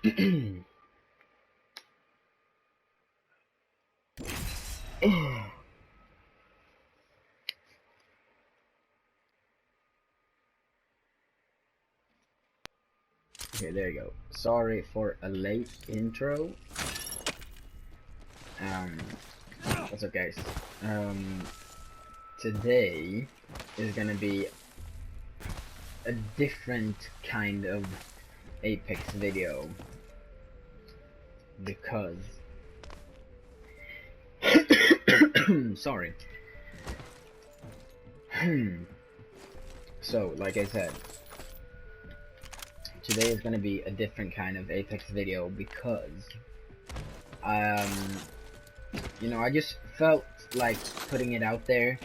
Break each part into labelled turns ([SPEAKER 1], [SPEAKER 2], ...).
[SPEAKER 1] Okay, there you go. Sorry for a late intro. What's up, guys? Today is gonna be a different kind of Apex video because sorry. So, like I said, today is gonna be a different kind of Apex video because you know, I just felt like putting it out there,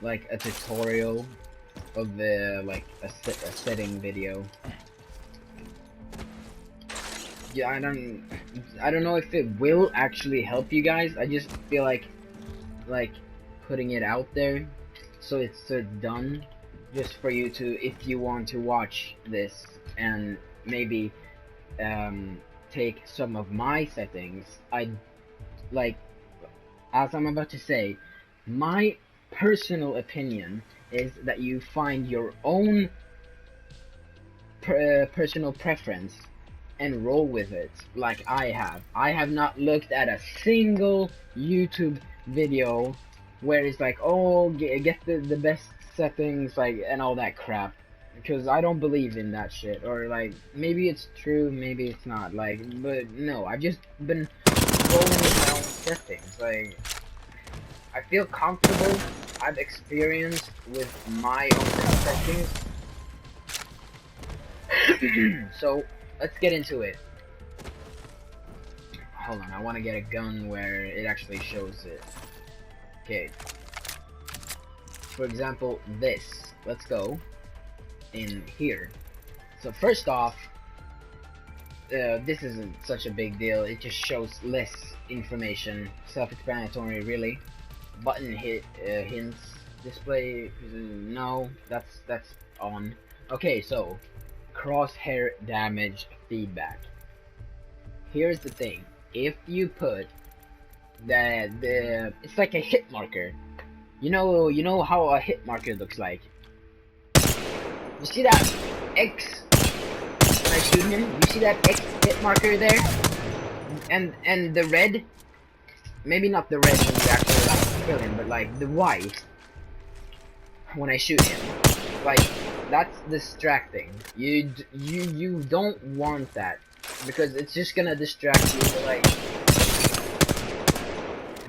[SPEAKER 1] like a tutorial of the a setting video. Yeah, I don't know if it will actually help you guys. I just feel like putting it out there so it's done, just for you to, if you want to watch this and maybe take some of my settings. I like, as I'm about to say, my personal opinion is that you find your own personal preference and roll with it, like I have. I have not looked at a single YouTube video where it's like, oh, get the best settings, like, and all that crap, because I don't believe in that shit. Or like, maybe it's true, maybe it's not, like, but no, I've just been rolling with my own settings. Like, I feel comfortable. I've experienced with my own settings. So let's get into it. Hold on, I want to get a gun where it actually shows it. Okay. For example, this. Let's go in here. So first off, this isn't such a big deal. It just shows less information. Self-explanatory, really. Button hints. Display. No, that's on. Okay, so crosshair damage feedback. Here's the thing. If you put the it's like a hit marker. You know how a hit marker looks like. You see that X when I shoot him? You see that X hit marker there? And the red, maybe not the red when you actually like kill him, but like the white when I shoot him. Like, that's distracting. You don't want that, because it's just gonna distract you. But like,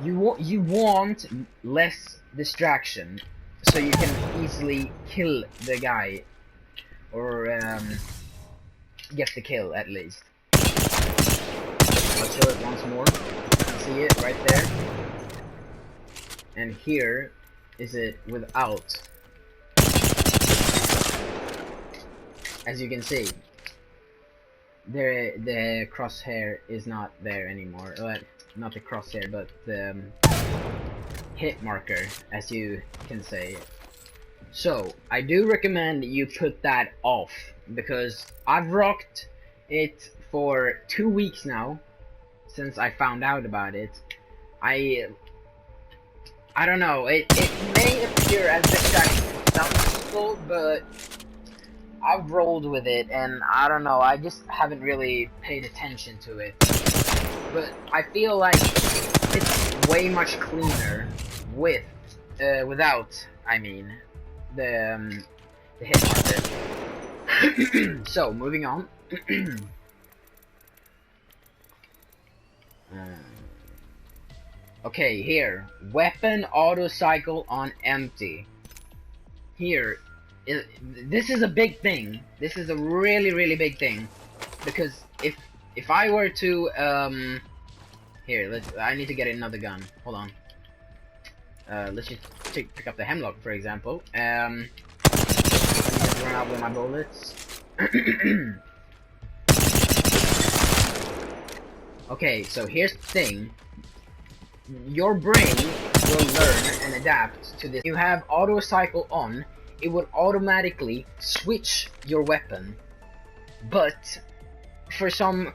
[SPEAKER 1] you want less distraction, so you can easily kill the guy, or get the kill at least. I'll show it once more. See it right there. And here is it without. As you can see, the crosshair is not there anymore. Not the crosshair, but the hit marker, as you can say. So I do recommend you put that off, because I've rocked it for 2 weeks now since I found out about it. I don't know, it may appear as distraction to some people, but I've rolled with it, and I don't know, I just haven't really paid attention to it. But I feel like it's way much cleaner with, without, I mean, the hit marker. So, moving on. Okay, here, weapon AutoCycle on empty. Here, this is a big thing. This is a really big thing, because if I were to here, I need to get another gun. Hold on. Let's just pick up the hemlock, for example. Let me just run out with my bullets. Okay, so here's the thing. Your brain will learn and adapt to this. If you have AutoCycle on, it would automatically switch your weapon, but for some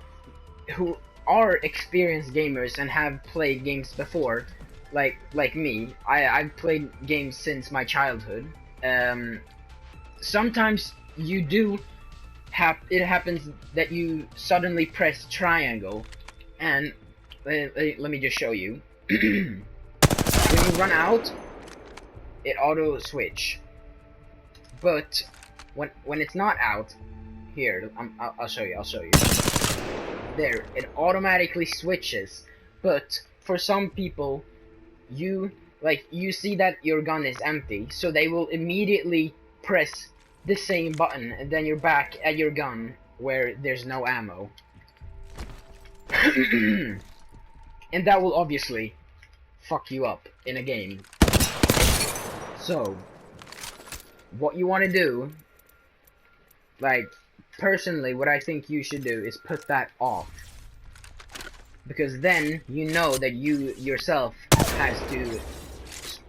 [SPEAKER 1] who are experienced gamers and have played games before, like me, I've played games since my childhood. Sometimes you do it happens that you suddenly press triangle, and let me just show you. When you run out, it auto switch. But when it's not out, here I'll show you. I'll show you. There, it automatically switches. But for some people, you see that your gun is empty, so they will immediately press the same button, and then you're back at your gun where there's no ammo. And that will obviously fuck you up in a game. So what you want to do, like, personally, what I think you should do is put that off, because then you know that you yourself has to,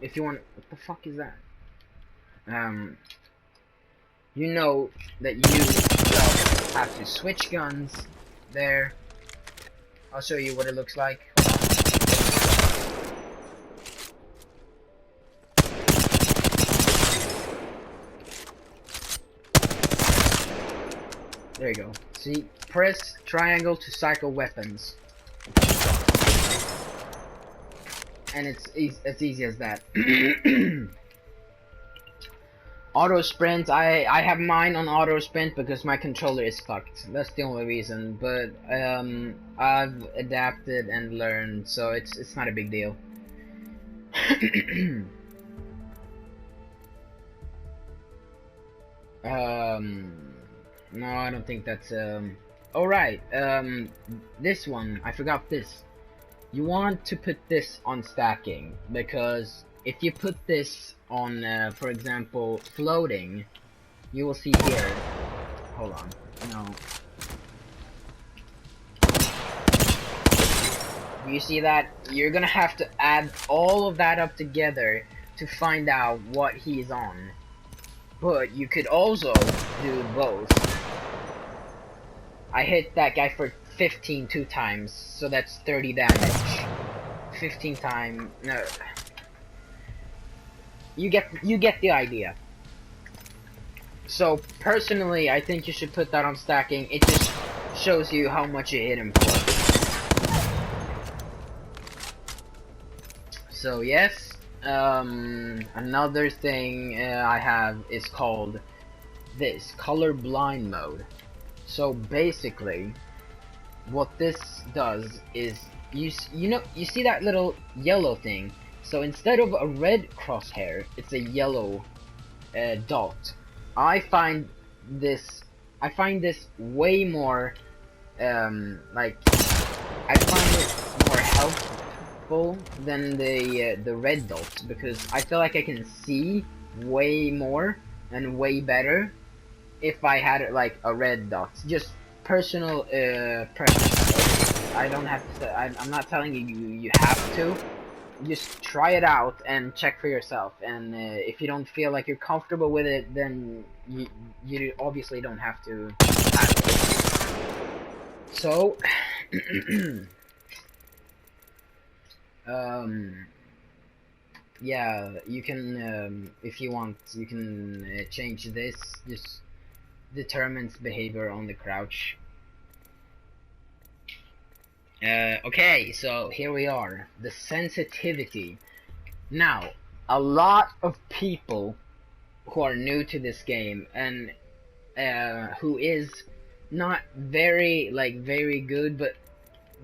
[SPEAKER 1] if you want, what the fuck is that? You know that you yourself have to switch guns there. I'll show you what it looks like. There you go. See, press triangle to cycle weapons, and it's as easy as that. Auto sprint, I have mine on auto sprint because my controller is fucked. That's the only reason. But I've adapted and learned, so it's not a big deal. No, I don't think that's alright, this one, I forgot this. You want to put this on stacking, because if you put this on, for example, floating, you will see here, hold on, no. You see that? You're gonna have to add all of that up together to find out what he's on. But you could also do both. I hit that guy for 15 two times, so that's 30 damage. 15 times, no. You get the idea. So personally, I think you should put that on stacking. It just shows you how much you hit him for. So yes, another thing I have is called this colorblind mode. So basically, what this does is you see that little yellow thing. So instead of a red crosshair, it's a yellow dot. I find this way more like, I find it more helpful than the red dots, because I feel like I can see way more and way better if I had it like a red dot. Just personal preference. I don't have to. I'm not telling you have to. Just try it out and check for yourself. And if you don't feel like you're comfortable with it, then you obviously don't have to have it. So yeah, you can if you want, you can change this. Just determines behavior on the crouch. Okay, so here we are, the sensitivity. Now, a lot of people who are new to this game and who is not very good, but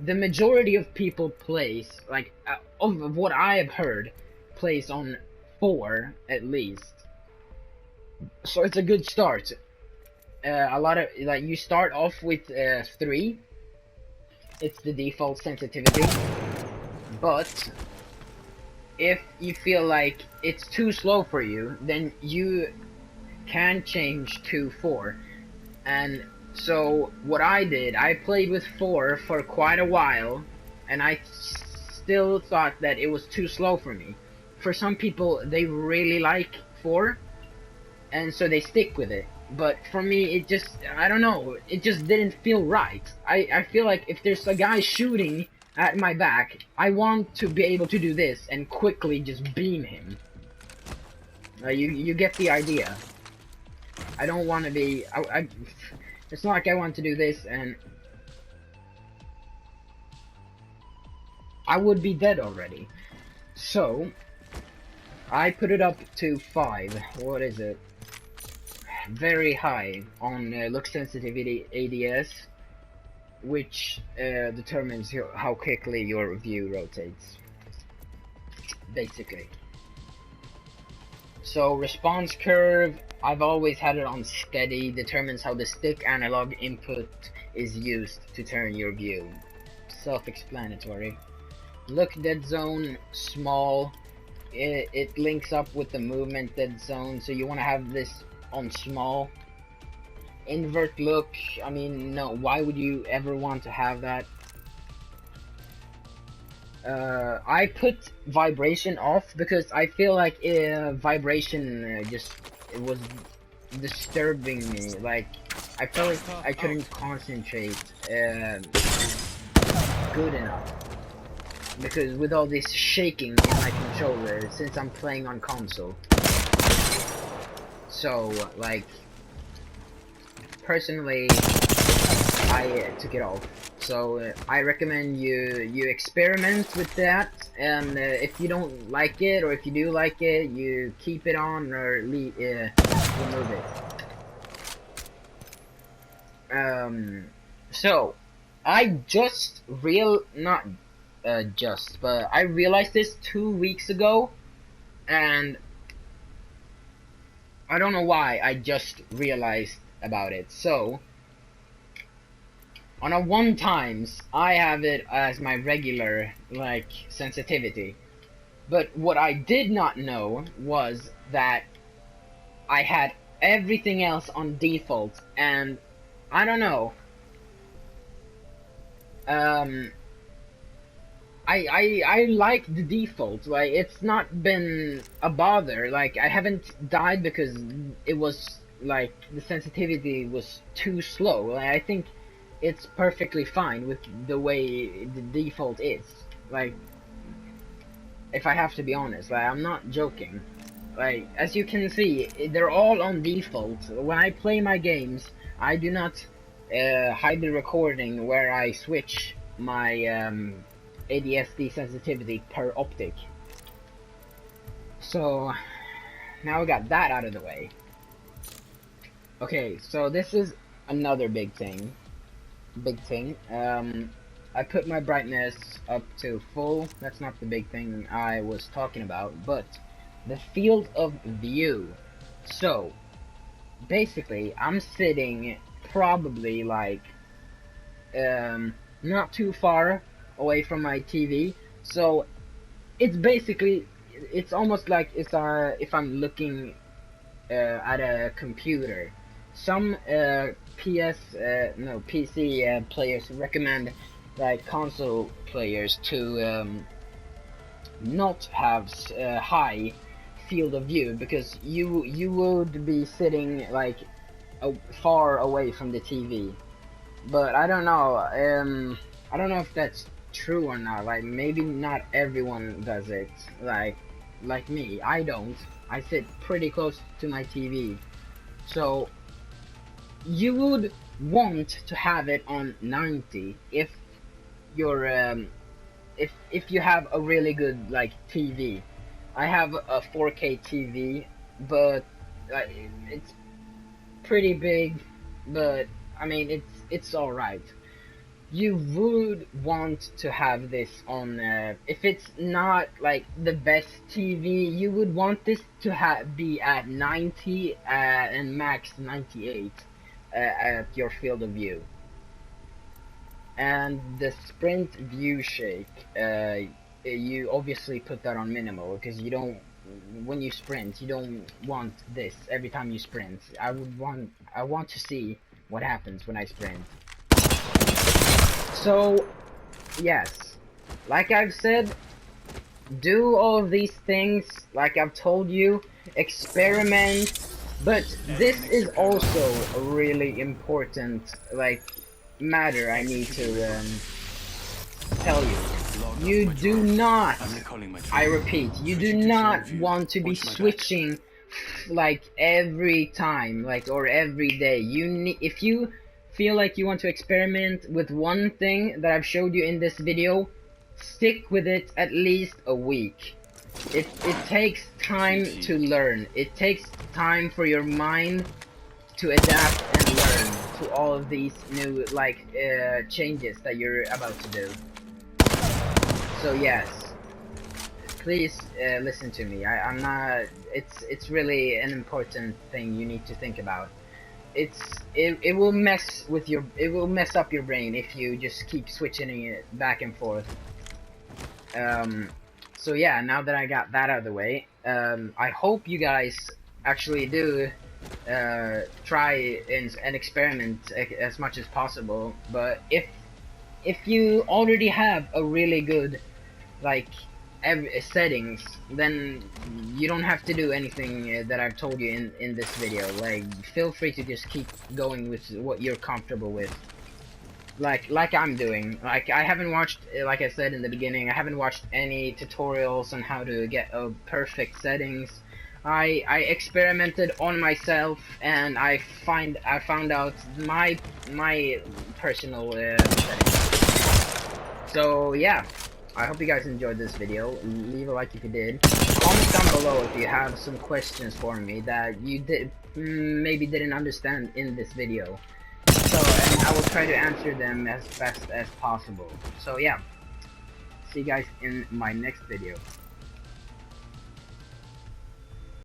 [SPEAKER 1] the majority of people plays, like of what I have heard, plays on 4 at least. So it's a good start. A lot of, like, you start off with 3. It's the default sensitivity. But if you feel like it's too slow for you, then you can change to 4. And so what I did, I played with 4 for quite a while, and I still thought that it was too slow for me. For some people, they really like 4, and so they stick with it. But for me, it just, I don't know, it just didn't feel right. I feel like if there's a guy shooting at my back, I want to be able to do this and quickly just beam him. You get the idea. I don't want to be, it's not like I want to do this and I would be dead already. So, I put it up to 5. What is it? Very high on look sensitivity ADS, which determines how quickly your view rotates, basically. So response curve, I've always had it on steady, determines how the stick analog input is used to turn your view. Self-explanatory. Look dead zone, small. It links up with the movement dead zone, so you want to have this on small. Invert look, I mean, no, why would you ever want to have that? I put vibration off because I feel like vibration it was disturbing me. Like, I felt like I couldn't concentrate good enough. Because with all this shaking in my controller, since I'm playing on console. So, like, personally, I took it off. So, I recommend you experiment with that, and if you don't like it, or if you do like it, you keep it on, or remove it. So, I just but I realized this 2 weeks ago, and I don't know why I just realized about it. So, on a 1 times, I have it as my regular, like, sensitivity. But what I did not know was that I had everything else on default, and I don't know. I like the default. Like, it's not been a bother. Like, I haven't died because it was, like, the sensitivity was too slow. Like, I think it's perfectly fine with the way the default is. Like, if I have to be honest, like, I'm not joking. Like, as you can see, they're all on default. When I play my games, I do not hide the recording where I switch my ADS-D sensitivity per optic. So, now we got that out of the way. Okay, so this is another big thing. I put my brightness up to full. That's not the big thing I was talking about, but the field of view. So, basically, I'm sitting probably like not too far away from my TV, so it's basically, it's almost like it's if I'm looking at a computer. Some PC players recommend, like, console players to not have high field of view, because you would be sitting like far away from the TV. But I don't know. I don't know if that's true or not. Like, maybe not everyone does it. Like me, I don't. I sit pretty close to my TV. So you would want to have it on 90 if you're if you have a really good, like, TV. I have a 4K TV, but it's pretty big, but I mean it's all right. You would want to have this on if it's not like the best TV, you would want this to be at 90 and max 98 at your field of view. And the sprint view shake, you obviously put that on minimal, because you don't, when you sprint, you don't want this every time you sprint. I want to see what happens when I sprint. So, yes, like I've said, do all of these things like I've told you, experiment, But this is also a really important, like, matter I need to tell you. You do not, I repeat, you do not want to be switching like every time, like, or every day. If you feel like you want to experiment with one thing that I've showed you in this video, stick with it at least a week. It takes time to learn. It takes time for your mind to adapt and learn to all of these new, like, changes that you're about to do. So yes, please listen to me. I'm not. It's really an important thing you need to think about. It will mess with your. It will mess up your brain if you just keep switching it back and forth. So yeah, now that I got that out of the way, I hope you guys actually do try and experiment as much as possible. But if you already have a really good, like, settings, then you don't have to do anything that I've told you in this video. Like, feel free to just keep going with what you're comfortable with. Like I'm doing. Like, I haven't watched, like I said in the beginning, I haven't watched any tutorials on how to get a perfect settings. I experimented on myself, and I found out my personal settings. So yeah, I hope you guys enjoyed this video. Leave a like if you did. Comment down below if you have some questions for me that you maybe didn't understand in this video. So, and I will try to answer them as best as possible. So yeah, see you guys in my next video.